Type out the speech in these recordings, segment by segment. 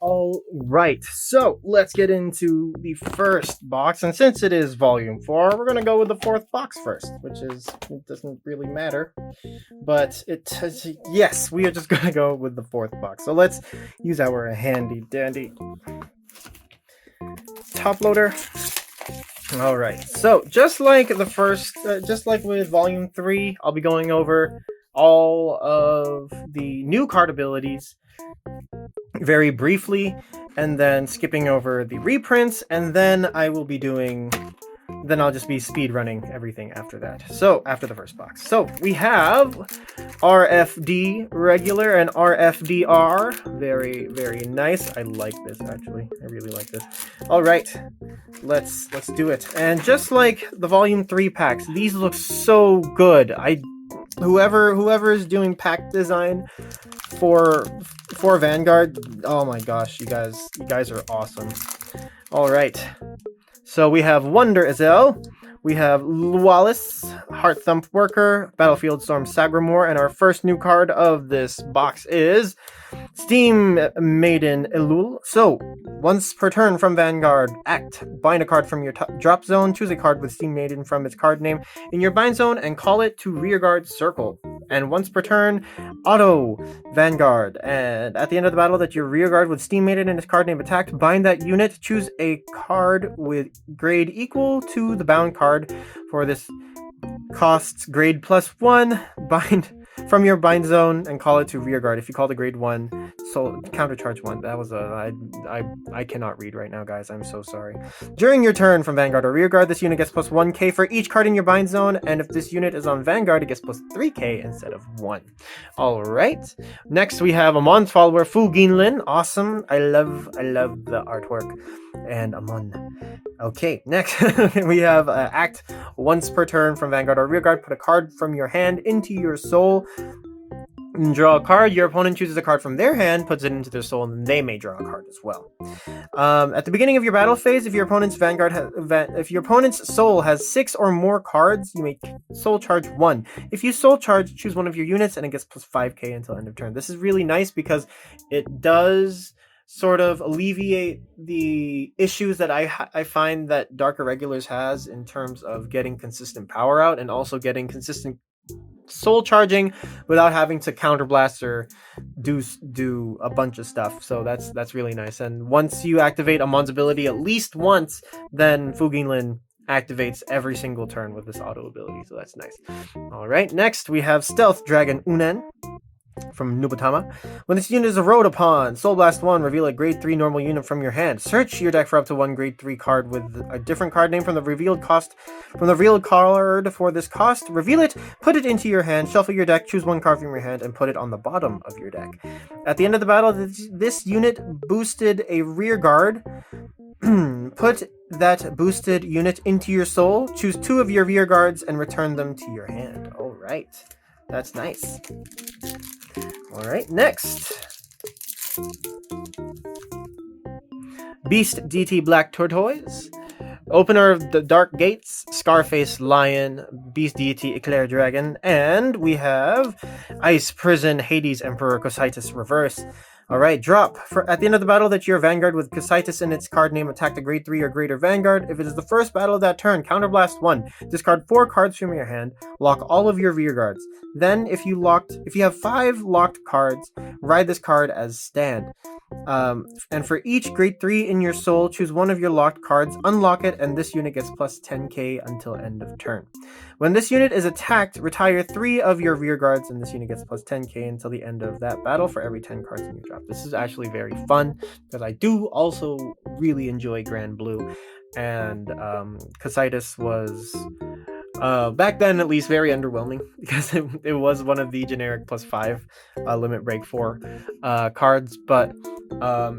All right, so let's get into the first box, and since it is Volume 4, we're gonna go with the fourth box first, which is, it doesn't really matter, but yes, we are just gonna go with the fourth box. So let's use our handy dandy top loader. All right, so just like the first, just like with Volume 3, I'll be going over all of the new card abilities very briefly, and then skipping over the reprints, and then I'll just be speed running everything after that. So after the first box, so we have RFD regular and RFDR. Very nice. I like this, actually. I really like this. All right, let's do it. And just like the Volume 3 packs, these look so good. Whoever is doing pack design for Vanguard, oh my gosh, you guys are awesome. All right, so we have Wonder Azel, we have Wallace, Heart Thump Worker, Battlefield Storm Sagramore, and our first new card of this box is Steam Maiden Elul. So once per turn from Vanguard, act, bind a card from your drop zone, choose a card with Steam Maiden from its card name in your bind zone, and call it to rearguard circle. And once per turn, auto Vanguard. And at the end of the battle that your rearguard with Steam Maiden and its card name attacked, bind that unit, choose a card with grade equal to the bound card. For this costs grade +1, bind from your bind zone and call it to rearguard. If you call the grade 1, so countercharge 1. That was I cannot read right now, guys. I'm so sorry. During your turn from Vanguard or rearguard, this unit gets +1k for each card in your bind zone, and if this unit is on Vanguard, it gets +3k instead of 1. All right. Next, we have Amon's follower, Fu Ginlin. Awesome. I love the artwork and Amon. Okay, next we have act once per turn from Vanguard or rearguard. Put a card from your hand into your soul. Draw a card. Your opponent chooses a card from their hand, puts it into their soul, and then they may draw a card as well. At the beginning of your battle phase, if your opponent's soul has 6 or more cards, you may soul charge 1. If you soul charge, choose one of your units, and it gets +5k until end of turn. This is really nice because it does sort of alleviate the issues that I find that Dark Irregulars has in terms of getting consistent power out and also getting consistent soul charging without having to counterblast or do a bunch of stuff. So that's really nice. And once you activate Amon's ability at least once, then Fu Ginlin activates every single turn with this auto ability. So that's nice. All right, next we have Stealth Dragon Unen from Nubatama. When this unit is rode upon, Soul Blast 1, reveal a grade 3 normal unit from your hand. Search your deck for up to 1 grade 3 card with a different card name from the revealed card for this cost. Reveal it, put it into your hand, shuffle your deck, choose 1 card from your hand, and put it on the bottom of your deck. At the end of the battle, this unit boosted a rear guard. Put that boosted unit into your soul, choose 2 of your rear guards, and return them to your hand. All right, that's nice. All right, next. Beast DT Black Tortoise, Opener of the Dark Gates, Scarface Lion, Beast Deity Eclair Dragon, and we have Ice Prison Hades Emperor Cositus Reverse. Alright, drop. At the end of the battle that your Vanguard with Cositus in its card name attacked a grade 3 or greater Vanguard. If it is the first battle of that turn, counterblast 1. Discard 4 cards from your hand. Lock all of your rear guards. Then, if you have 5 locked cards, ride this card as stand. And for each grade 3 in your soul, choose one of your locked cards, unlock it, and this unit gets +10k until end of turn. When this unit is attacked, retire 3 of your rear guards, and this unit gets +10k until the end of that battle for every 10 cards in your drop. This is actually very fun, because I do also really enjoy Grand Blue, and Cositus was, back then at least, very underwhelming, because it was one of the generic +5 limit break 4 cards, but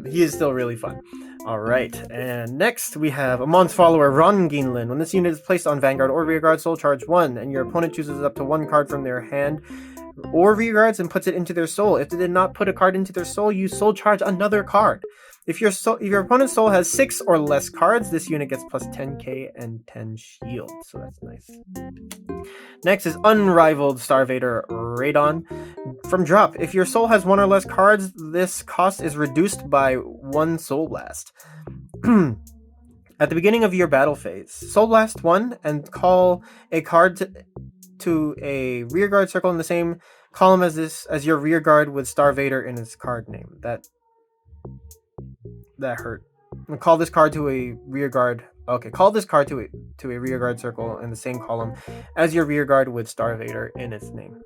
he is still really fun. Alright, and next we have Amon's follower, Ron Ginlin. When this unit is placed on Vanguard or Rearguard, soul charge 1, and your opponent chooses up to 1 card from their hand or rearguards and puts it into their soul. If they did not put a card into their soul, you soul charge another card. If your opponent's soul has 6 or less cards, this unit gets plus 10k and 10 shield. So that's nice. Next is Unrivaled Starvator Radon. From drop, if your soul has 1 or less cards, this cost is reduced by 1 Soul Blast. At the beginning of your battle phase, Soul Blast 1 and call a card to a rearguard circle in the same column as your rearguard with Starvator in its card name. That hurt. Call this card to a rearguard. Okay, call this card to a rearguard circle in the same column as your rearguard with Starvator in its name.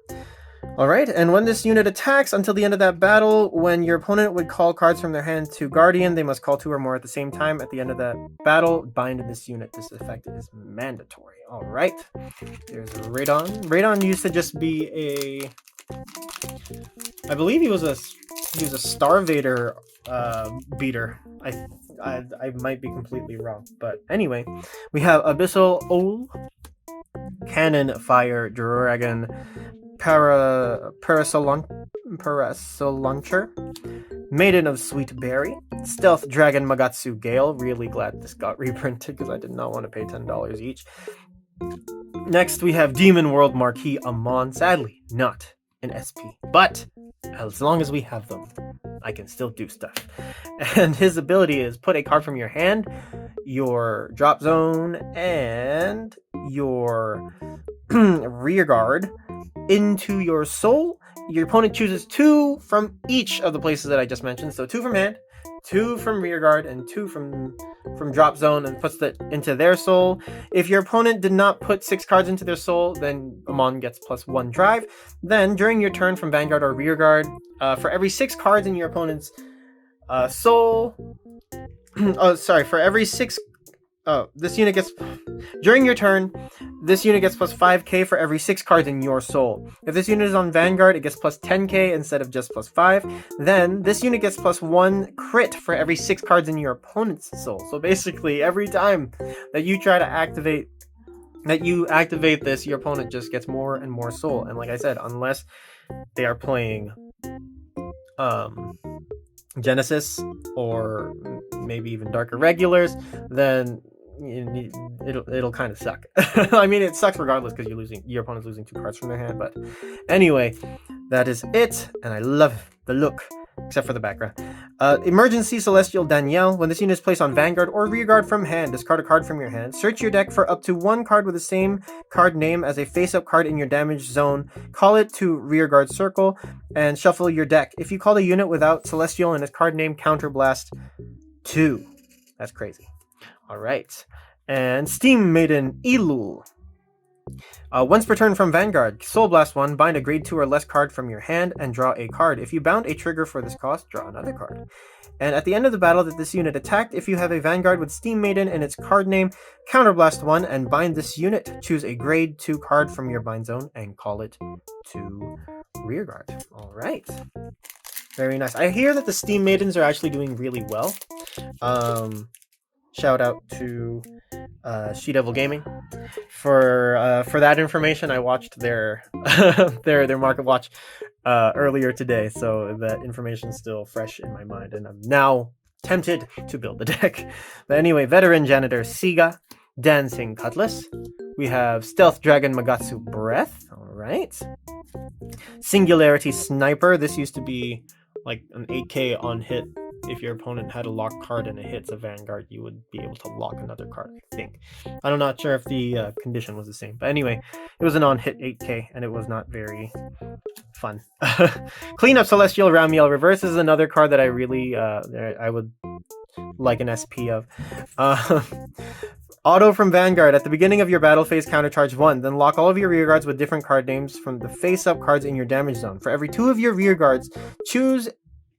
Alright, and when this unit attacks until the end of that battle, when your opponent would call cards from their hand to Guardian, they must call 2 or more at the same time. At the end of that battle, bind this unit. This effect is mandatory. Alright, there's Radon. Radon used to just be a... I believe he was a Starvator beater. I might be completely wrong, but anyway, we have Abyssal Owl, Cannon Fire Dragon, Parasol Launcher, Maiden of Sweet Berry, Stealth Dragon Magatsu Gale. Really glad this got reprinted because I did not want to pay $10 each. Next, we have Demon World Marquis Amon. Sadly, not an SP, but as long as we have them, I can still do stuff. And his ability is put a card from your hand, your drop zone, and your rear guard into your soul. Your opponent chooses 2 from each of the places that I just mentioned. So 2 from hand, 2 from rear guard, and 2 from drop zone, and puts that into their soul. If your opponent did not put 6 cards into their soul, then Amon gets plus 1 drive. Then during your turn from Vanguard or rear guard, for every 6 cards in your opponent's soul, for every 6, this unit gets, during your turn, this unit gets plus 5k for every 6 cards in your soul. If this unit is on Vanguard, it gets plus 10k instead of just plus 5. Then this unit gets plus 1 crit for every 6 cards in your opponent's soul. So basically, every time that you try to activate this, your opponent just gets more and more soul. And like I said, unless they are playing Genesis or maybe even Darker Regulars, then it'll kind of suck. I mean, it sucks regardless because your opponent's losing 2 cards from their hand. But anyway, that is it, and I love the look, except for the background. Emergency Celestial Danielle. When this unit is placed on Vanguard or rearguard from hand, discard a card from your hand. Search your deck for up to 1 card with the same card name as a face-up card in your damage zone. Call it to rearguard circle and shuffle your deck. If you call a unit without Celestial and its card name, counterblast 2. That's crazy. All right. And Steam Maiden Elul. Once per turn from Vanguard, Soul Blast 1, bind a grade 2 or less card from your hand and draw a card. If you bound a trigger for this cost, draw another card. And at the end of the battle that this unit attacked, if you have a Vanguard with Steam Maiden and its card name, counterblast 1 and bind this unit. Choose a grade 2 card from your bind zone and call it to rearguard. All right. Very nice. I hear that the Steam Maidens are actually doing really well. Shout out to She-Devil Gaming for that information. I watched their their market watch earlier today, so that information is still fresh in my mind, and I'm now tempted to build the deck. But anyway, Veteran Janitor Siga, Dancing Cutlass. We have Stealth Dragon Magatsu Breath. All right. Singularity Sniper. This used to be like an 8k on hit. If your opponent had a lock card and it hits a Vanguard, you would be able to lock another card, I think. I'm not sure if the condition was the same. But anyway, it was an on-hit 8k, and it was not very fun. Clean Up Celestial Ramiel Reverse is another card that I really, I would like an SP of. Auto from Vanguard. At the beginning of your battle phase, countercharge 1. Then lock all of your rearguards with different card names from the face-up cards in your damage zone. For every 2 of your rearguards, choose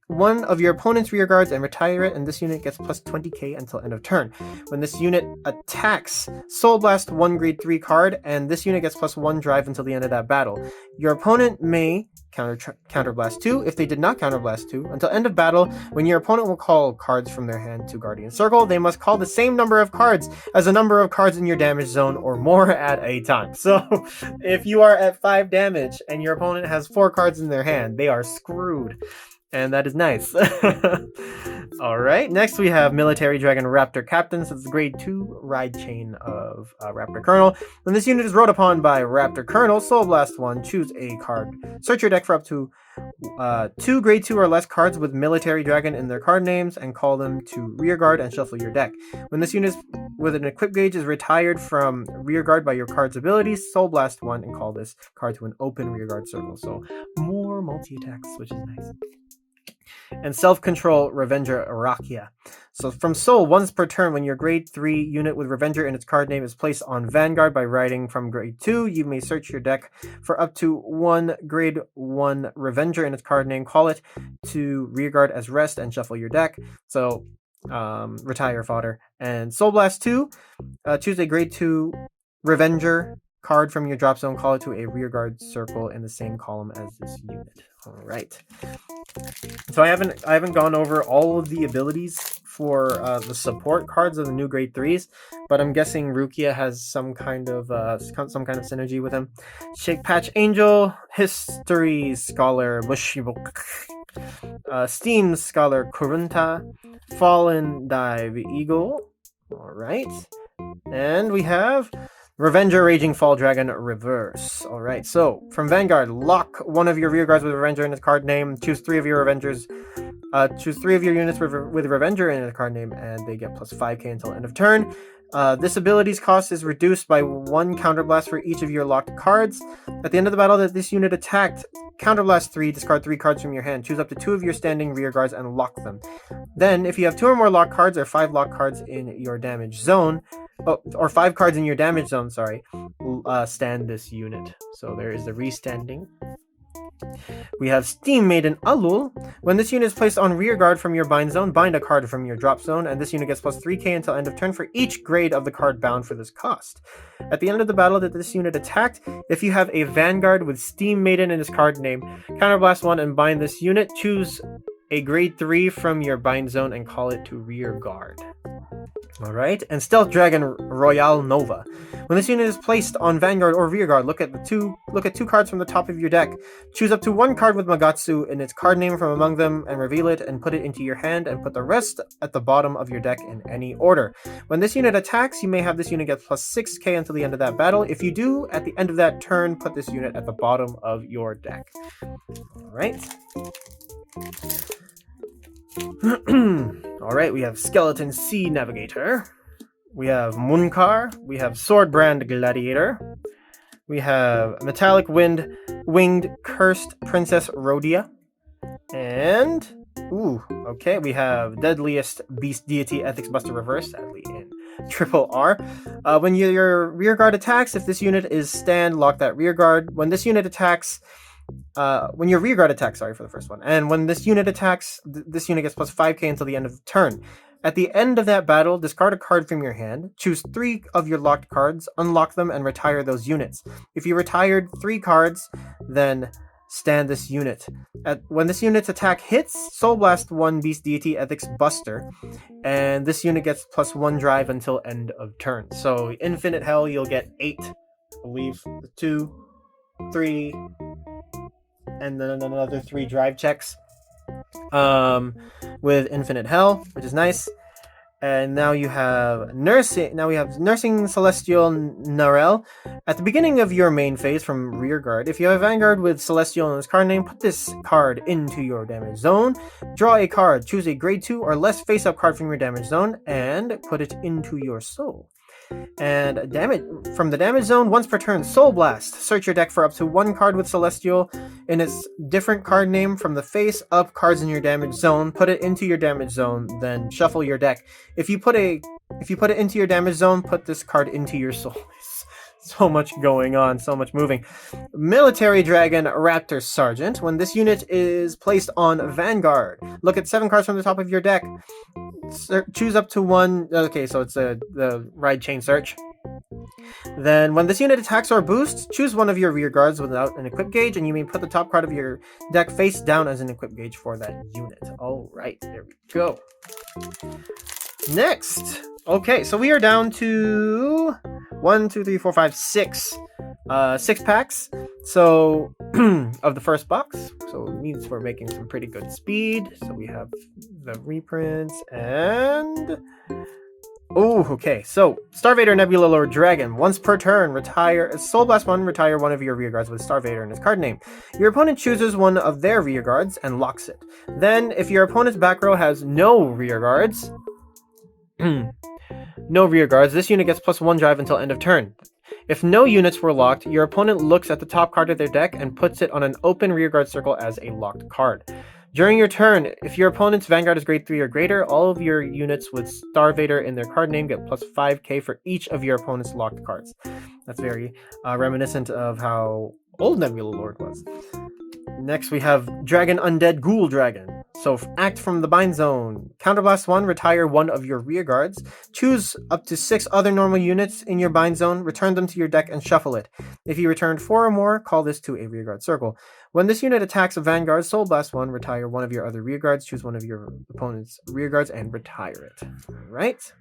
1 of your opponent's rearguards and retire it, and this unit gets plus 20k until end of turn. When this unit attacks, Soul Blast 1 grade 3 card, and this unit gets plus 1 drive until the end of that battle. Your opponent may counterblast 2 if they did not counterblast 2. Until end of battle, when your opponent will call cards from their hand to Guardian Circle, they must call the same number of cards as the number of cards in your damage zone or more at a time. So if you are at 5 damage and your opponent has 4 cards in their hand, they are screwed. And that is nice. All right, next we have Military Dragon Raptor Captain. So it's the grade 2 ride chain of Raptor Colonel. When this unit is rode upon by Raptor Colonel, Soul Blast 1, choose a card. Search your deck for up to 2 grade 2 or less cards with Military Dragon in their card names and call them to rearguard and shuffle your deck. When this unit with an equip gauge is retired from rearguard by your card's abilities, Soul Blast 1 and call this card to an open rearguard circle. So more multi-attacks, which is nice. And Self-Control Revenger Rukia. So from Soul, once per turn, when your grade 3 unit with Revenger in its card name is placed on Vanguard by writing from grade 2, you may search your deck for up to 1 grade 1 Revenger in its card name, call it to rearguard as rest, and shuffle your deck. So retire fodder. And Soul Blast 2, choose a grade 2 Revenger card from your drop zone, call it to a rearguard circle in the same column as this unit. All right. So I haven't gone over all of the abilities for the support cards of the new grade 3s, but I'm guessing Rukia has some kind of synergy with him. Shake Patch Angel, History Scholar Bushiroad, Steam Scholar Kurunta, Fallen Dive Eagle. All right, and we have Revenger Raging Fall Dragon Reverse. Alright, so from Vanguard, lock one of your rearguards with Revenger in its card name. Choose 3 of your Revengers. Choose 3 of your units with Revenger in its card name, and they get plus 5k until end of turn. This ability's cost is reduced by 1 counterblast for each of your locked cards. At the end of the battle that this unit attacked, counterblast 3, discard 3 cards from your hand. Choose up to 2 of your standing rearguards and lock them. Then, if you have 2 or more locked cards or 5 locked cards in your damage zone, or 5 cards in your damage zone, stand this unit. So there is the restanding. We have Steam Maiden Alul. When this unit is placed on rearguard from your bind zone, bind a card from your drop zone, and this unit gets plus 3k until end of turn for each grade of the card bound for this cost. At the end of the battle that this unit attacked, if you have a Vanguard with Steam Maiden in its card name, counterblast 1 and bind this unit, choose a grade 3 from your bind zone and call it to rearguard. Alright, and Stealth Dragon Royale Nova. When this unit is placed on Vanguard or Rearguard, look at 2 cards from the top of your deck. Choose up to 1 card with Magatsu in its card name from among them and reveal it and put it into your hand, and put the rest at the bottom of your deck in any order. When this unit attacks, you may have this unit get plus 6k until the end of that battle. If you do, at the end of that turn, put this unit at the bottom of your deck. Alright. Alright, we have Skeleton Sea Navigator. We have Munkar. We have Swordbrand Gladiator. We have Metallic Winged Cursed Princess Rhodia. And, we have Deadliest Beast Deity Ethics Buster Reverse, sadly in triple R. When your rearguard attacks, if this unit is stand, lock that rearguard. When this unit attacks, when your rearguard attacks, for the first one. And when this unit attacks, this unit gets plus 5k until the end of the turn. At the end of that battle, discard a card from your hand, choose 3 of your locked cards, unlock them, and retire those units. If you retired 3 cards, then stand this unit. When this unit's attack hits, Soul Blast 1 Beast Deity Ethics Buster, and this unit gets plus 1 drive until end of turn. So Infinite Hell, you'll get 8, I believe, 2, 3, and then another 3 drive checks with Infinite Hell, which is nice. And now you have Nursing Celestial Narelle. At the beginning of your main phase from rearguard, if you have a Vanguard with Celestial in its card name, put this card into your damage zone. Draw a card, choose a grade 2 or less face-up card from your damage zone, and put it into your soul. And from the damage zone, once per turn, Soul Blast. Search your deck for up to 1 card with Celestial in its different card name from the face-up cards in your damage zone. Put it into your damage zone, then shuffle your deck. If you put it into your damage zone, put this card into your soul. So much going on, so much moving. Military Dragon Raptor Sergeant. When this unit is placed on Vanguard, look at 7 cards from the top of your deck. Choose up to 1. Okay, so it's the ride chain search. Then when this unit attacks or boosts, choose one of your rear guards without an equip gauge, and you may put the top card of your deck face down as an equip gauge for that unit. Alright, there we go. Next. Okay, so we are down to 1, 2, 3, 4, 5, 6. 6 packs. So of the first box. So it means we're making some pretty good speed. So we have the reprints, and... Oh, okay. So, Starvator, Nebula Lord Dragon. Once per turn, retire Soul Blast 1, retire one of your rear guards with Starvator in his card name. Your opponent chooses one of their rear guards and locks it. Then, if your opponent's back row has no rear guards, this unit gets +1 drive until end of turn. If no units were locked, your opponent looks at the top card of their deck and puts it on an open rearguard circle as a locked card. During your turn, if your opponent's Vanguard is grade 3 or greater, all of your units with Starvator in their card name get +5k for each of your opponent's locked cards. That's very reminiscent of how old Nebula Lord was. Next, we have Dragon Undead Ghoul Dragon. So, act from the bind zone. Counterblast 1, retire one of your rear guards. Choose up to 6 other normal units in your bind zone, return them to your deck, and shuffle it. If you returned 4 or more, call this to a rearguard circle. When this unit attacks a Vanguard, Soul Blast 1, retire one of your other rear guards, choose one of your opponent's rear guards, and retire it. Alright?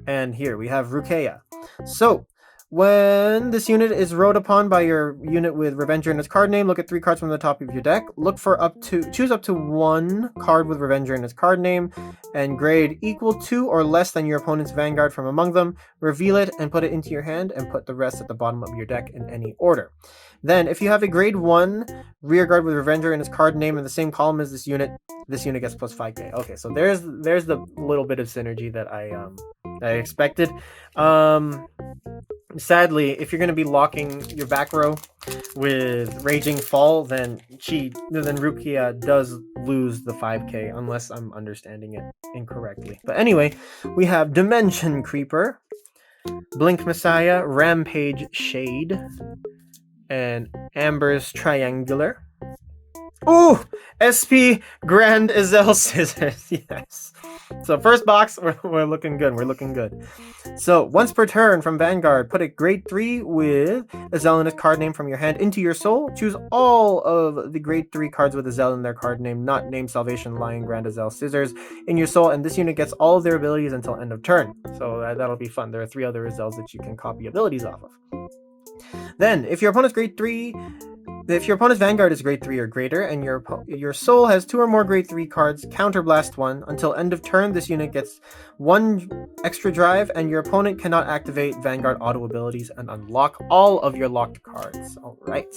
And here we have Rukia. So, when this unit is rode upon by your unit with Revenger in its card name, look at 3 cards from the top of your deck. Choose up to 1 card with Revenger in its card name, and grade equal to or less than your opponent's Vanguard from among them. Reveal it and put it into your hand, and put the rest at the bottom of your deck in any order. Then, if you have a grade 1 rearguard with Revenger in its card name in the same column as this unit gets +5k. Okay, so there's the little bit of synergy that I expected. Sadly, if you're going to be locking your back row with Raging Fall, then Rukia does lose the 5k, unless I'm understanding it incorrectly. But anyway, we have Dimension Creeper, Blink Messiah, Rampage Shade, and Amber's Triangular. Ooh! SP Grand Azel Scissors. Yes. So first box, we're looking good. We're looking good. So once per turn from Vanguard, put a grade 3 with Azel in its card name from your hand into your soul. Choose all of the grade 3 cards with Azel in their card name, not named Salvation, Lion, Grand Azel, Scissors, in your soul, and this unit gets all of their abilities until end of turn. So that'll be fun. There are 3 other Azels that you can copy abilities off of. Then, if your opponent's Vanguard is grade 3 or greater, and your soul has 2 or more grade 3 cards, counterblast 1. Until end of turn, this unit gets 1 extra drive, and your opponent cannot activate Vanguard auto abilities and unlock all of your locked cards. Alright.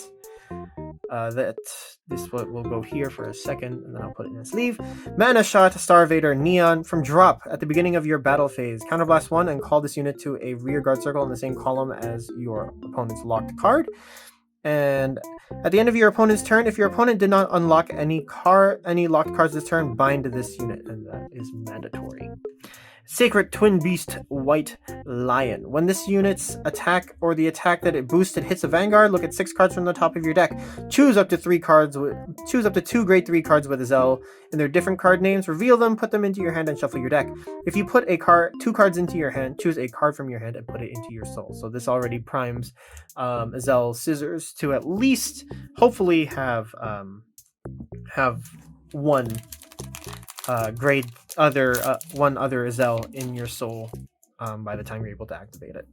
This will go here for a second, and then I'll put it in a sleeve. Mana Shot Starvator Neon. From drop, at the beginning of your battle phase, counterblast 1 and call this unit to a rearguard circle in the same column as your opponent's locked card. And at the end of your opponent's turn, if your opponent did not unlock any locked cards this turn, bind this unit, and that is mandatory. Sacred Twin Beast White Lion. When this unit's attack or the attack that it boosted hits a Vanguard, look at 6 cards from the top of your deck. Choose up to 2 grade 3 cards with Azel in their different card names. Reveal them, put them into your hand, and shuffle your deck. If you put 2 cards into your hand, choose a card from your hand and put it into your soul. So this already primes Azel Scissors to at least, hopefully, have one one other Azel in your soul by the time you're able to activate it.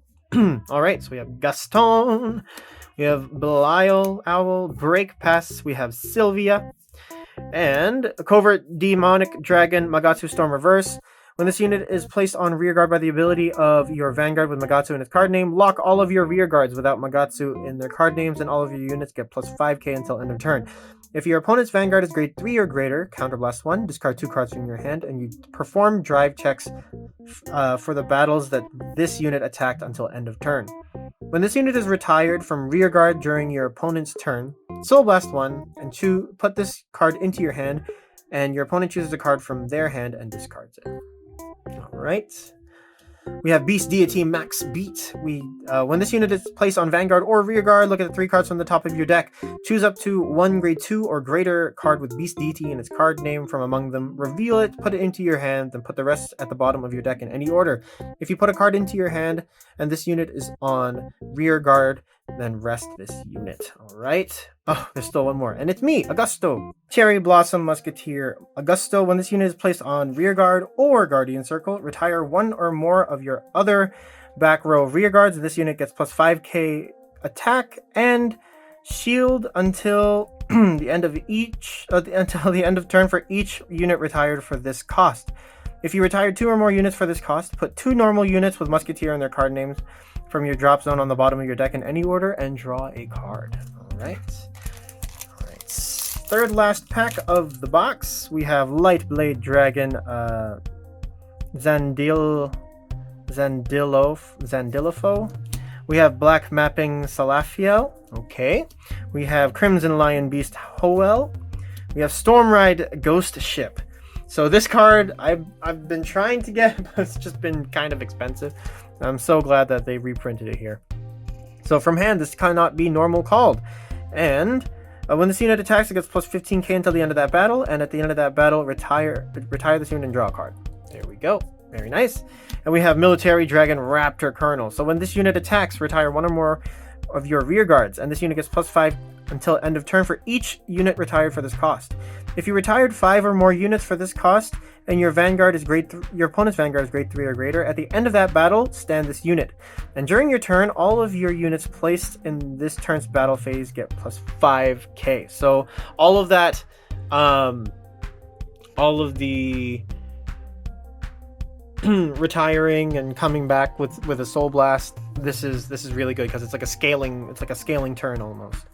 Alright, so we have Gaston, we have Belial Owl, Break Pass, we have Sylvia, and Covert Demonic Dragon Magatsu Storm Reverse. When this unit is placed on rearguard by the ability of your Vanguard with Magatsu in its card name, lock all of your rearguards without Magatsu in their card names, and all of your units get +5k until end of turn. If your opponent's Vanguard is grade 3 or greater, counterblast 1, discard 2 cards from your hand, and you perform drive checks for the battles that this unit attacked until end of turn. When this unit is retired from rearguard during your opponent's turn, Soul Blast 1, and put this card into your hand, and your opponent chooses a card from their hand and discards it. Alright. We have Beast Deity Max Beat. When this unit is placed on Vanguard or Rearguard, look at the 3 cards from the top of your deck. Choose up to 1 grade 2 or greater card with Beast Deity in its card name from among them. Reveal it, put it into your hand, then put the rest at the bottom of your deck in any order. If you put a card into your hand and this unit is on Rearguard, then rest this unit. Alright. Oh, there's still one more. And it's me, Augusto. Cherry Blossom Musketeer. Augusto, when this unit is placed on Rearguard or Guardian Circle, retire 1 or more of your other back row rearguards. This unit gets +5k attack and shield until the end of each until the end of turn for each unit retired for this cost. If you retired 2 or more units for this cost, put 2 normal units with Musketeer and their card names from your drop zone on the bottom of your deck in any order and draw a card. Alright. Third last pack of the box, we have Light Blade Dragon Zandilofo. We have Black Mapping Salafiel. Okay. We have Crimson Lion Beast Hoel. We have Stormride Ghost Ship. So this card I've been trying to get, but it's just been kind of expensive. I'm so glad that they reprinted it here. So from hand, this cannot be normal called. And when this unit attacks, it gets plus 15k until the end of that battle. And at the end of that battle, retire this unit and draw a card. There we go. Very nice. And we have Military Dragon Raptor Colonel. So when this unit attacks, retire 1 or more of your rear guards. And this unit gets plus 5 until end of turn for each unit retired for this cost. If you retired 5 or more units for this cost, and your Vanguard is your opponent's Vanguard is grade 3 or greater, at the end of that battle, stand this unit. And during your turn, all of your units placed in this turn's battle phase get plus 5k. So all of that, all of the retiring and coming back with a Soul Blast, this is really good because it's like a scaling turn almost.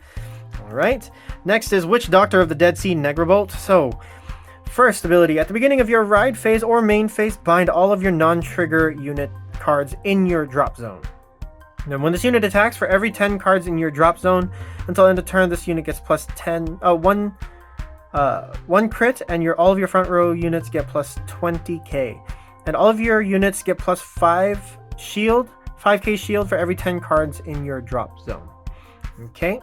All right. Next is Witch Doctor of the Dead Sea Negrobolt. So, first ability, at the beginning of your ride phase or main phase, bind all of your non-trigger unit cards in your drop zone. Then when this unit attacks, for every 10 cards in your drop zone until end of turn, this unit gets plus 1 crit, and all of your front row units get plus 20k. And all of your units get plus 5k shield for every 10 cards in your drop zone. Okay.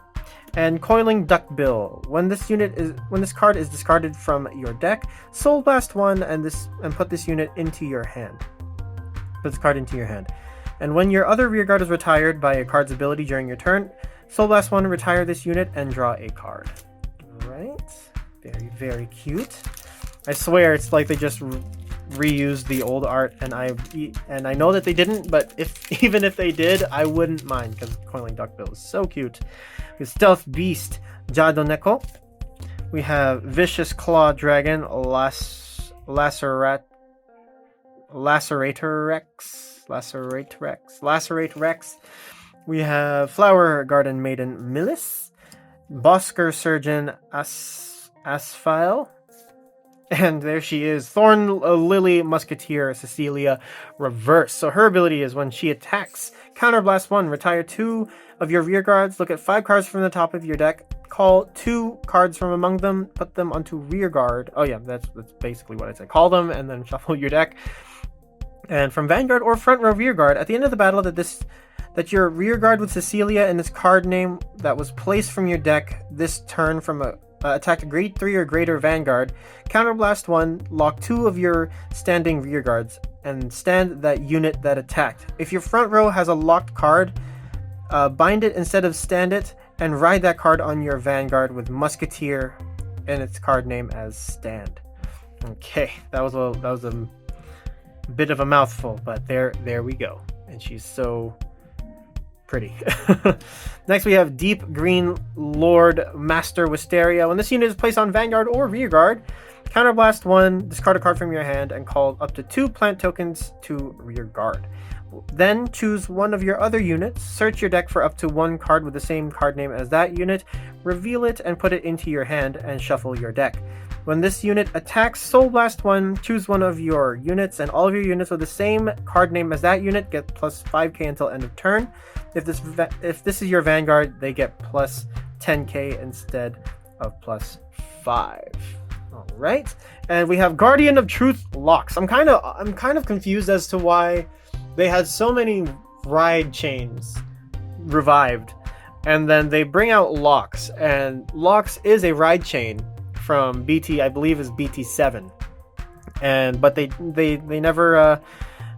And Coiling Duckbill. When this card is discarded from your deck, Soul Blast 1 and put this unit into your hand. Put this card into your hand. And when your other rearguard is retired by a card's ability during your turn, Soul Blast 1, retire this unit and draw a card. Right? Very, very cute. I swear it's like they just reused the old art, and I know that they didn't, but even if they did, I wouldn't mind because Coiling Duckbill is so cute. We have Stealth Beast Jadoneko. We have Vicious Claw Dragon Lacerate Rex. We have Flower Garden Maiden Millis, Bosker Surgeon Asphile. And there she is, Thorn Lily Musketeer Cecilia Reverse. So her ability is when she attacks, Counterblast 1, retire 2 of your rear guards, look at 5 cards from the top of your deck, call 2 cards from among them, put them onto rear guard. Oh yeah, that's basically what I said. Call them and then shuffle your deck. And from Vanguard or front row rear guard, at the end of the battle that your rear guard with Cecilia and this card name that was placed from your deck this turn from attacked a grade 3 or greater Vanguard, Counterblast 1, lock 2 of your standing rear guards, and stand that unit that attacked. If your front row has a locked card, bind it instead of stand it, and ride that card on your Vanguard with Musketeer and its card name as stand. Okay, that was a bit of a mouthful, but there we go. And she's so pretty. Next we have Deep Green Lord Master Wisteria. When this unit is placed on Vanguard or Rearguard, Counterblast 1, discard a card from your hand and call up to 2 plant tokens to Rearguard. Then choose one of your other units, search your deck for up to 1 card with the same card name as that unit, reveal it and put it into your hand and shuffle your deck. When this unit attacks, Soul Blast 1, choose one of your units, and all of your units with the same card name as that unit get plus 5k until end of turn. If this is your Vanguard, they get plus 10k instead of plus 5. All right, and we have Guardian of Truth Locks. I'm kind of confused as to why they had so many ride chains revived, and then they bring out Locks, and Locks is a ride chain from BT, I believe is BT7, but they never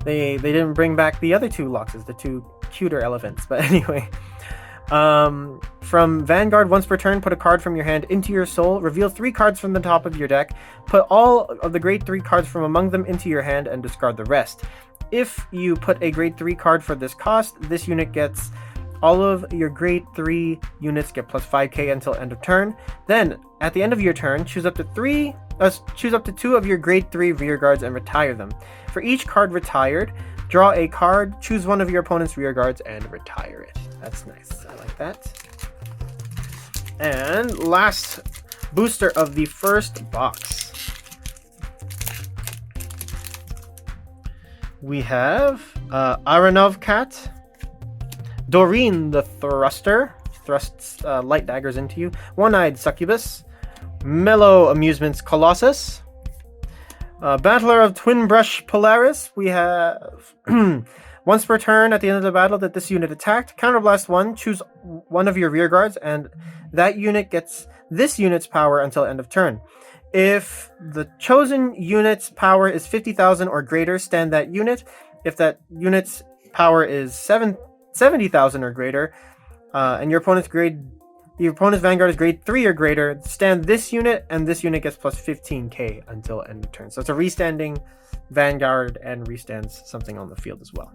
they didn't bring back the other 2 Locks, the 2 cuter elephants. But anyway, from Vanguard, once per turn, put a card from your hand into your soul, reveal 3 cards from the top of your deck, put all of the grade 3 cards from among them into your hand and discard the rest. If you put a grade 3 card for this cost, this unit gets all of your grade 3 units get plus 5k until end of turn. Then, at the end of your turn, choose up to 2 of your grade 3 rear guards and retire them. For each card retired, draw a card, choose one of your opponent's rear guards, and retire it. That's nice. I like that. And last booster of the first box. We have Aranov Cat, Doreen the Thruster, thrusts light daggers into you, One-Eyed Succubus, Mellow Amusements Colossus, Battler of Twin Brush Polaris. We have once per turn at the end of the battle that this unit attacked, counterblast 1, choose one of your rear guards, and that unit gets this unit's power until end of turn. If the chosen unit's power is 50,000 or greater, stand that unit. If that unit's power is 70,000 or greater, and your opponent's Vanguard is grade 3 or greater, stand this unit, and this unit gets plus 15k until end of turn. So it's a restanding Vanguard and restands something on the field as well.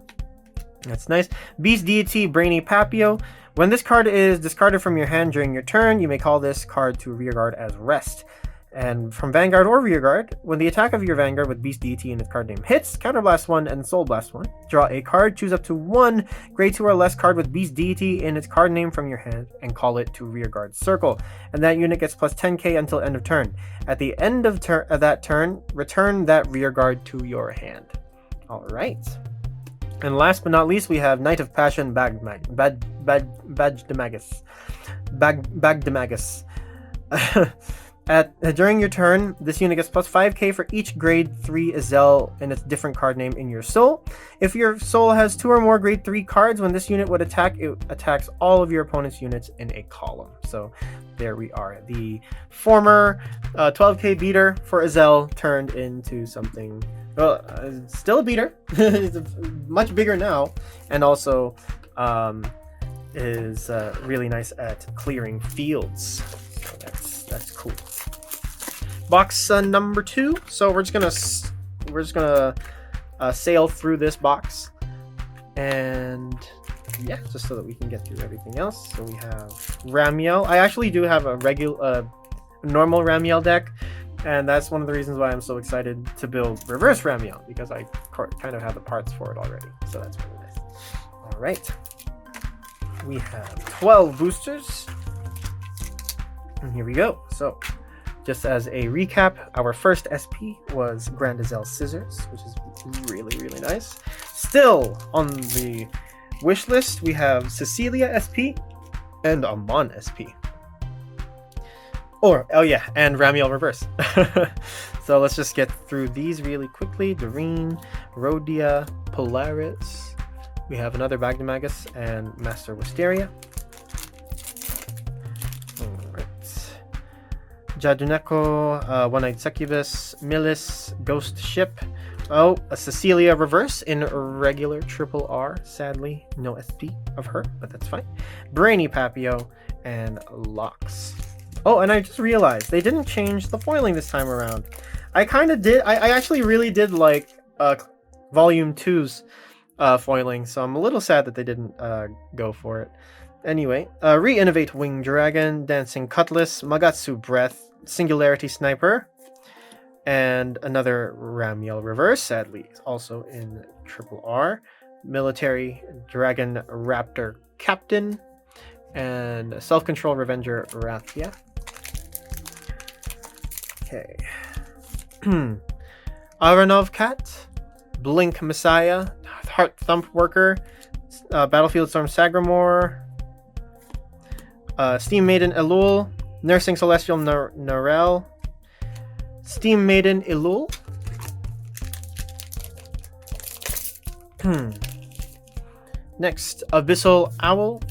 That's nice. Beast Deity Brainy Papio. When this card is discarded from your hand during your turn, you may call this card to rearguard as rest. And from Vanguard or Rearguard, when the attack of your Vanguard with Beast Deity in its card name hits, Counterblast 1 and Soul Blast 1, draw a card, choose up to 1 grade 2 or less card with Beast Deity in its card name from your hand, and call it to Rearguard Circle. And that unit gets plus 10k until end of turn. At the end of that turn, return that Rearguard to your hand. Alright. And last but not least, we have Knight of Passion Bagdemagus. During your turn, this unit gets plus 5k for each grade 3 Azel in its different card name in your soul. If your soul has 2 or more grade 3 cards, when this unit would attack, it attacks all of your opponent's units in a column. So there we are. The former 12k beater for Azel turned into something, well, still a beater. It's much bigger now, and also is really nice at clearing fields. So that's cool. Box number 2. So we're just gonna sail through this box, and yeah, just so that we can get through everything else. So we have Ramiel. I actually do have a normal Ramiel deck, and that's one of the reasons why I'm so excited to build Reverse Ramiel, because I kind of have the parts for it already. So that's really nice. All right, we have 12 boosters, and here we go. So, just as a recap, our first SP was Grand Azel Scissors, which is really, really nice. Still on the wish list, we have Cecilia SP and Amon SP. And Ramiel Reverse. So let's just get through these really quickly. Doreen, Rhodia, Polaris. We have another Bagdemagus and Master Wisteria. Jaduneko, One-Eyed Succubus, Millis, Ghost Ship. Oh, a Cecilia Reverse in regular triple R. Sadly, no SP of her, but that's fine. Brainy Papio and Lox. Oh, and I just realized they didn't change the foiling this time around. I kind of did. I actually really did like Volume 2's foiling, so I'm a little sad that they didn't go for it. Anyway, Re-Innovate Winged Dragon, Dancing Cutlass, Magatsu Breath, Singularity Sniper, and another Ramiel Reverse, sadly also in triple R, Military Dragon Raptor Captain, and Self-Control Revenger Rathia. Okay. Aranov Cat, Blink Messiah, Heart Thump Worker, Battlefield Storm Sagramore, Steam Maiden Elul, Nursing Celestial Narel, Steam Maiden Elul. Next, Abyssal Owl,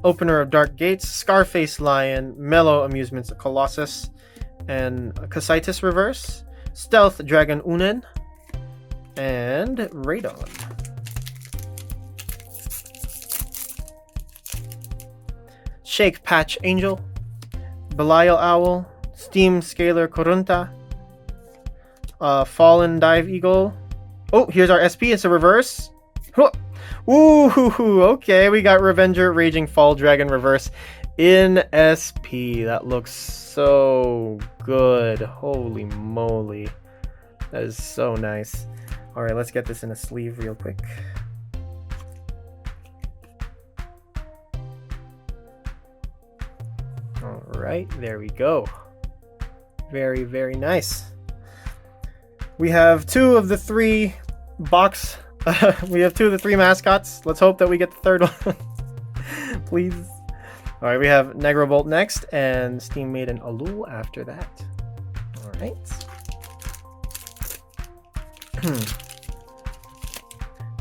Opener of Dark Gates, Scarface Lion, Mellow Amusements Colossus, and Casitis Reverse, Stealth Dragon Unen, and Radon. Shake Patch Angel, Belial Owl, Steam Scalar Corunta, Fallen Dive Eagle. Oh, here's our SP. It's a reverse. Ooh, okay, we got Revenger, Raging Fall Dragon Reverse in SP. That looks so good. Holy moly. That is so nice. Alright, let's get this in a sleeve real quick. Alright, there we go. Very, very nice. We have two of the three box. We have two of the three mascots. Let's hope that we get the third one. Please. Alright, we have Negrobolt next, and Steam Maiden Alul after that. Alright.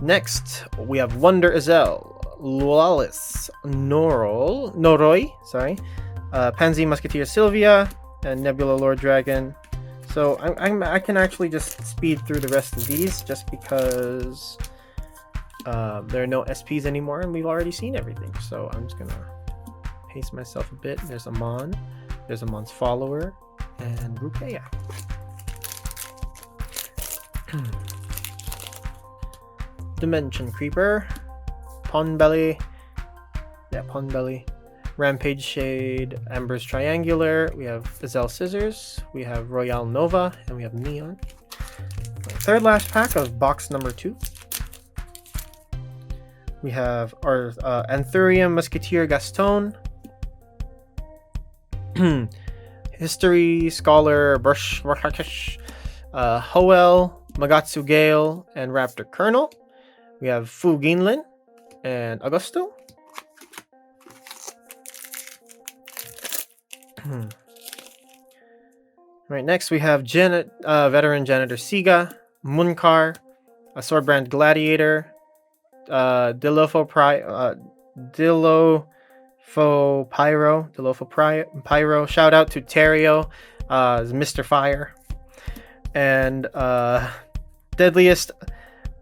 Next, we have Wonder Azel, Lualis, Noroi, sorry, Pansy Musketeer Sylvia, and Nebula Lord Dragon. So I can actually just speed through the rest of these just because there are no SPs anymore and we've already seen everything. So I'm just gonna pace myself a bit. There's Amon, there's Amon's follower, and Rukia. Dimension Creeper, Pondbelly, Rampage Shade, Amber's Triangular, we have Azel Scissors, we have Royale Nova, and we have Neon. Third last pack of box number 2. We have our Anthurium Musketeer Gaston, History Scholar Brush, Hoel, Magatsu Gale, and Raptor Colonel. We have Fu Ginlin and Augusto. Right, next we have Veteran Janitor Siga, Munkar, a Swordbrand Gladiator, Dilofo Pyro. Shout out to Terrio, Mr. Fire, and Deadliest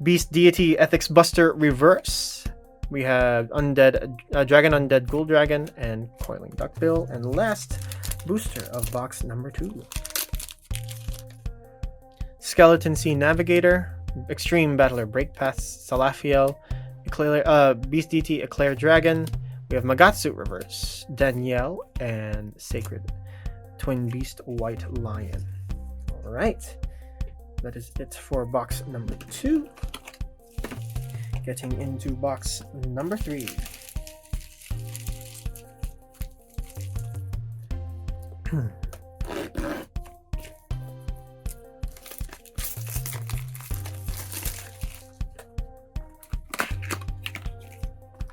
Beast Deity Ethics Buster Reverse. We have Dragon Undead Ghoul Dragon and Coiling Duckbill. And last booster of box number 2. Skeleton Sea Navigator, Extreme Battler Breakpath Salafiel, Beast Deity Eclair Dragon. We have Magatsu Reverse, Danielle, and Sacred Twin Beast White Lion. Alright. That is it for box number 2. Getting into box number 3.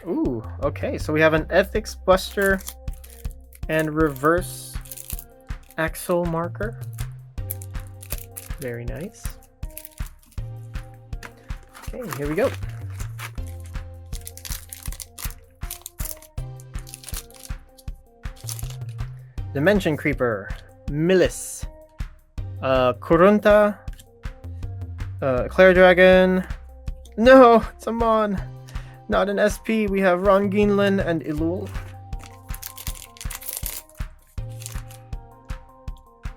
Ooh, okay, so we have an Ethics Buster and Reverse Axle Marker. Very nice. Okay, here we go. Dimension Creeper, Millis, Kurunta, Claire Dragon. No, it's Amon. Not an SP. We have Ron Ginlin and Ilul.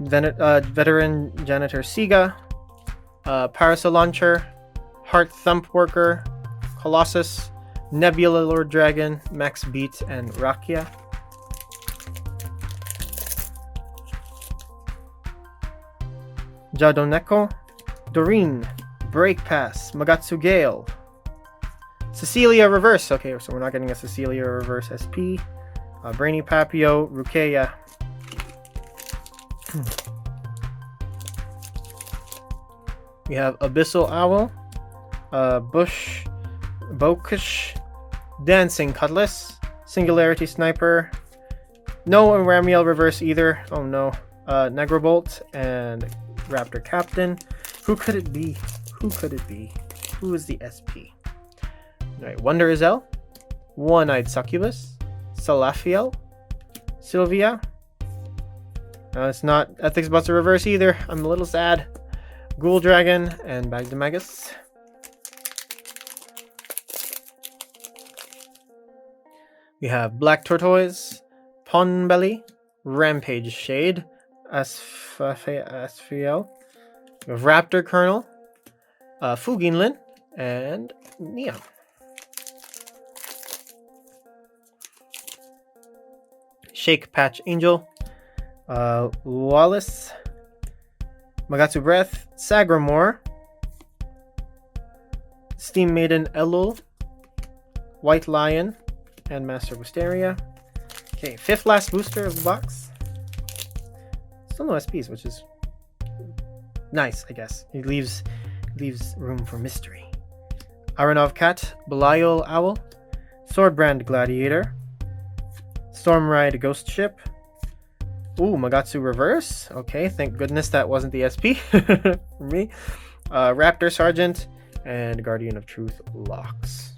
Veteran Janitor Siga, Parasol Launcher, Heart Thump Worker, Colossus, Nebula Lord Dragon, Max Beat, and Rukia. Jadoneko, Doreen, Break Pass, Magatsu Gale, Cecilia Reverse. Okay, so we're not getting a Cecilia Reverse SP. Brainy Papio, Rukia. We have Abyssal Owl, Bokish, Dancing Cutlass, Singularity Sniper. No Ramiel Reverse either. Oh no. Negrobolt and Raptor Captain. Who could it be? Who could it be? Who is the SP? Alright, Wonder Azel, One-Eyed Succubus, Salafiel, Sylvia. It's not Ethics Buster Reverse either. I'm a little sad. Ghoul Dragon and Bagdemagus. We have Black Tortoise, Pondbelly, Rampage Shade, Asfiel. We have Raptor Colonel, Fu Ginlin, and Neon. Shake Patch Angel, Wallace, Magatsu Breath, Sagramore, Steam Maiden Elul, White Lion, and Master Wisteria. Okay, 5th last booster of the box. Still no SPs, which is nice, I guess. It leaves room for mystery. Aranov Cat, Belial Owl, Swordbrand Gladiator, Stormride Ghost Ship. Ooh, Magatsu Reverse. Okay, thank goodness that wasn't the SP for me. Raptor Sergeant and Guardian of Truth Locks.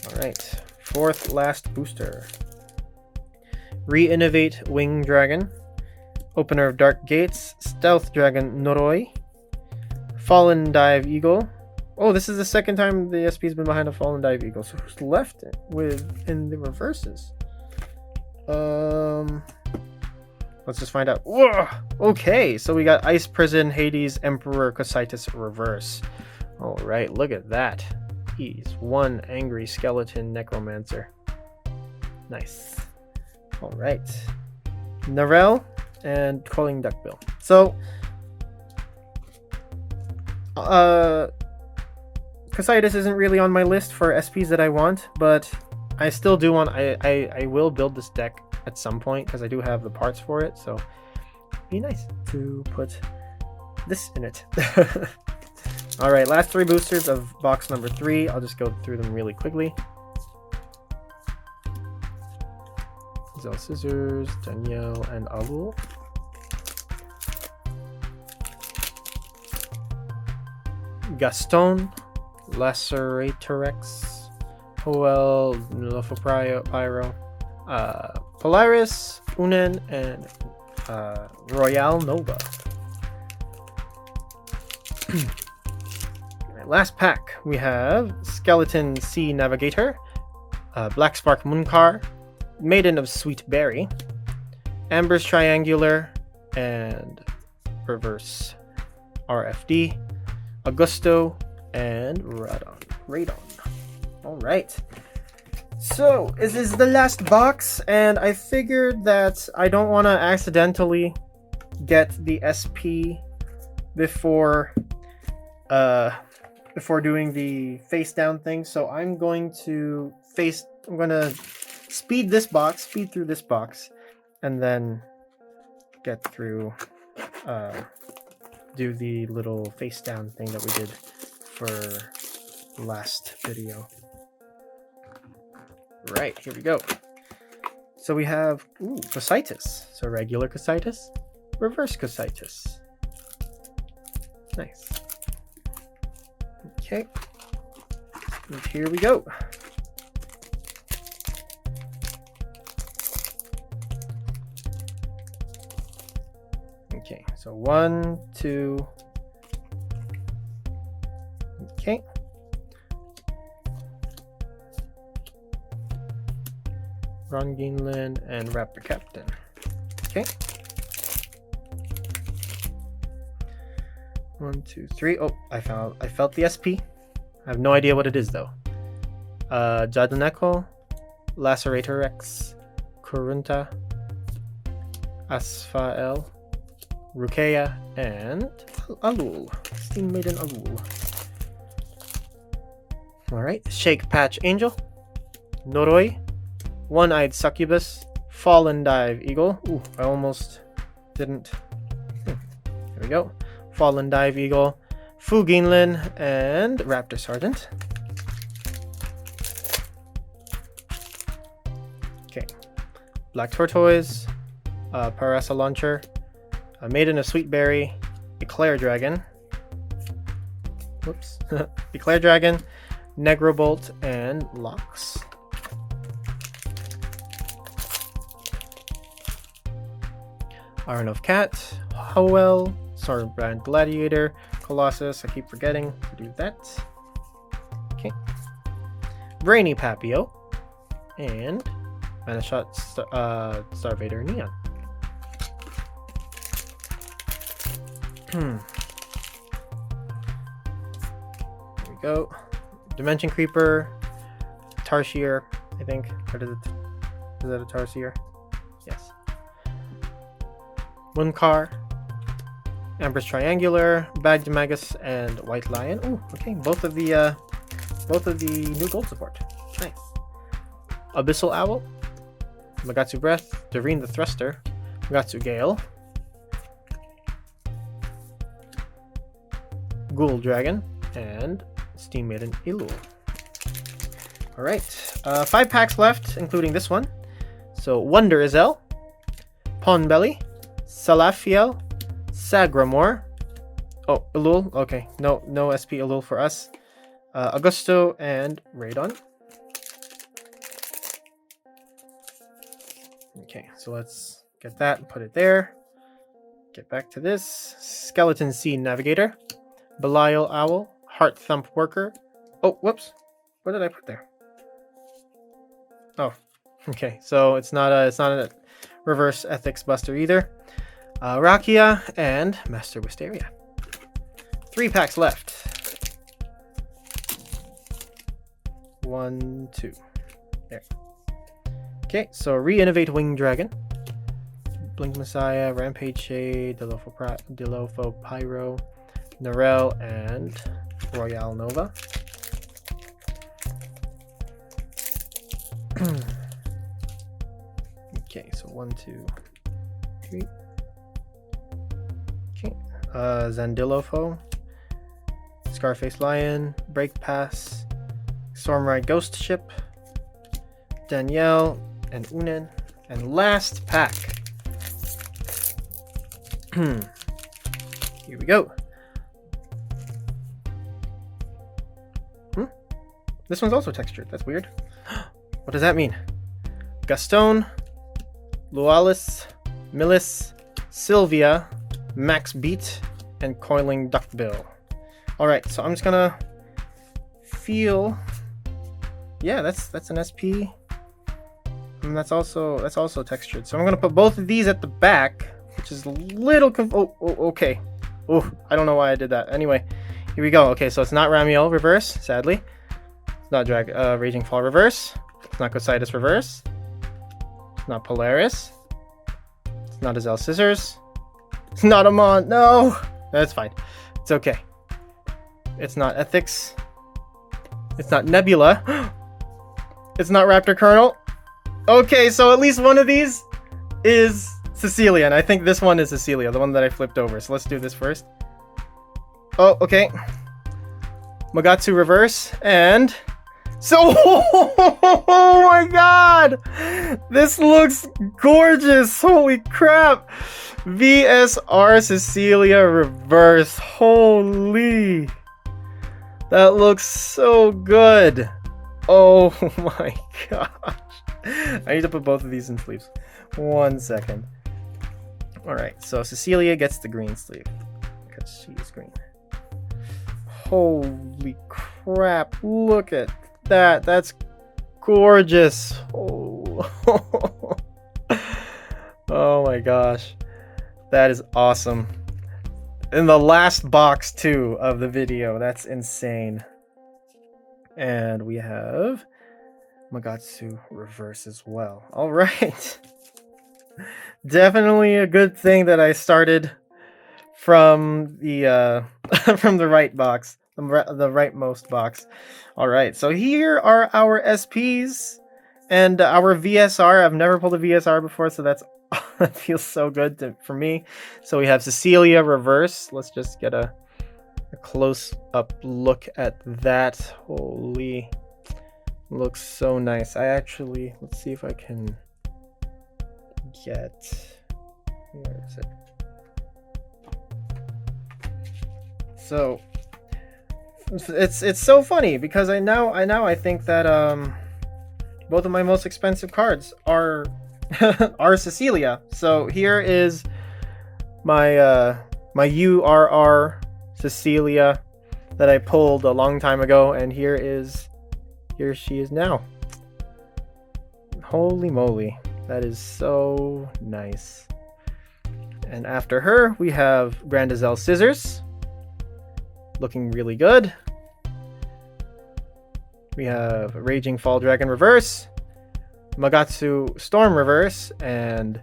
Alright, 4th last booster. Re-Innovate Wing Dragon, Opener of Dark Gates, Stealth Dragon Noroi, Fallen Dive Eagle. Oh, this is the 2nd time the SP's been behind a Fallen Dive Eagle. So who's left in the reverses? Let's just find out. Whoa! Okay, so we got Ice Prison, Hades, Emperor, Cositus Reverse. Alright, look at that. He's one angry skeleton necromancer. Nice. Alright. Narelle and Calling Duckbill. So, Cositus isn't really on my list for SPs that I want, but I still do want. I will build this deck at some point because I do have the parts for it. So, it'd be nice to put this in it. All right, last 3 boosters of box number 3. I'll just go through them really quickly. Zell Scissors, Danielle, and Alul. Gaston, Laceratorex, Hoel, Nilofopyro, Polaris, Unen, and Royale Nova. Last pack, we have Skeleton Sea Navigator, Black Spark Munkar, Maiden of Sweet Berry, Amber's Triangular, and Reverse RFD, Augusto, and Radon. Alright. So, this is the last box, and I figured that I don't want to accidentally get the SP before doing the face down thing. So I'm going to speed through this box, and then get through, do the little face down thing that we did for the last video. Right, here we go. So we have, Cositus. So regular Cositus, reverse Cositus. Nice. Okay. And here we go. Okay, so 1, 2. Okay. Ron Geenland and Raptor Captain. Okay. 1, 2, 3. Oh, I felt the SP. I have no idea what it is though. Jadoneko, Lacerator X, Kurunta, Asfael, Rukia, and Alul. Steam Maiden Alul. Alright, Shake Patch Angel, Noroi, One-Eyed Succubus, Fallen Dive Eagle. Ooh, I almost didn't. Here we go. Fallen Dive Eagle, Fu Ginlin, and Raptor Sergeant. Okay. Black Tortoise, Parasa Launcher, Maiden of Sweetberry, Eclair Dragon. Whoops. Eclair Dragon, Negrobolt, and Locks. Iron of Cat, Howell, Swordbrand Gladiator, Colossus. I keep forgetting to do that. Okay. Brainy Papio, and Manashot Starvator Neon. Here we go. Dimension Creeper, Tarsier, I think. Or is that a Tarsier? Munkar, Empress Triangular, Bagged Magus, and White Lion. Ooh, okay, both of the new gold support. Nice. Abyssal Owl, Magatsu Breath, Doreen the Thruster, Magatsu Gale, Ghoul Dragon, and Steam Maiden Ilul. Alright, 5 packs left, including this one. So, Wonder Izel, Pawnbelly, Salafiel, Sagramore. Oh, Ilul. Okay, no SP Ilul for us. Augusto and Radon. Okay, so let's get that and put it there. Get back to this. Skeleton Seed Navigator, Belial Owl, Heart Thump Worker. Oh, whoops. What did I put there? Oh, okay. So it's not a reverse ethics buster either. Rukia and Master Wisteria. 3 packs left. 1, 2. There. Okay, so Re-Innovate Winged Dragon, Blink Messiah, Rampage Shade, Dilopho Pyro, Narelle, and Royale Nova. Okay, so 1, 2, 3. Okay, Zandilopho, Scarface Lion, Break Pass, Stormride Ghost Ship, Danielle, and Unen. And last pack. Here we go. This one's also textured. That's weird. What does that mean? Gaston, Lualis, Millis, Sylvia, Max Beat, and Coiling Duckbill. Alright, so I'm just gonna feel. Yeah, that's an SP. And that's also textured. So I'm gonna put both of these at the back, which is a little okay. Oh, I don't know why I did that. Anyway, here we go. Okay, so it's not Ramiel reverse, sadly. It's not Raging Fall reverse. It's not Cositus reverse. It's not Polaris. It's not Azel Scissors. It's not Amon. No, that's fine. It's okay. It's not Ethics. It's not Nebula. It's not Raptor Colonel. Okay, so at least one of these is Cecilia, and I think this one is Cecilia, the one that I flipped over. So let's do this first. Oh, okay. Magatsu reverse, and so, oh my god! This looks gorgeous! Holy crap! VSR Cecilia reverse. Holy! That looks so good! Oh my gosh. I need to put both of these in sleeves. 1 second. Alright, so Cecilia gets the green sleeve because she is green. Holy crap, look at that. That's gorgeous. Oh. Oh my gosh. That is awesome. In the last box too of the video. That's insane. And we have Magatsu reverse as well. All right. Definitely a good thing that I started from the from the right box, the rightmost box. All right. So here are our SPs and our VSR. I've never pulled a VSR before, so that feels so good for me. So we have Cecilia reverse. Let's just get a close up look at that. Holy. Looks so nice. Let's see if I can get, where is it? So it's so funny because I think that both of my most expensive cards are are Cecilia. So here is my my URR Cecilia that I pulled a long time ago, and here she is now. Holy moly, that is so nice. And after her, we have Grandazel Scissors, looking really good. We have Raging Fall Dragon reverse, Magatsu Storm reverse, and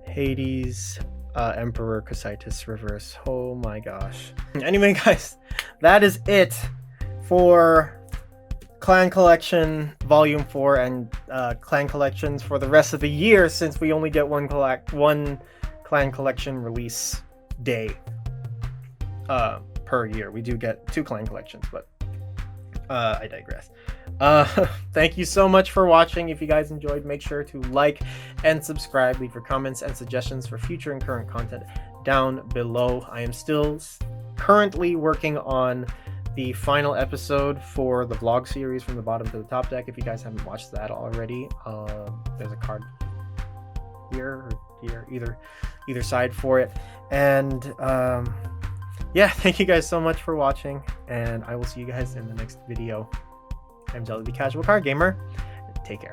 Hades Emperor Cositus Reverse. Oh my gosh. Anyway, guys, that is it for Clan Collection Volume 4 and Clan Collections for the rest of the year, since we only get one Clan Collection release day per year. We do get 2 Clan Collections, but I digress. Thank you so much for watching. If you guys enjoyed, make sure to like and subscribe. Leave your comments and suggestions for future and current content down below. I am still currently working on the final episode for the vlog series From the Bottom to the Top Deck. If you guys haven't watched that already, there's a card here or here, either side for it. And yeah, thank you guys so much for watching, and I will see you guys in the next video. I'm Jelly the Casual Card Gamer. Take care.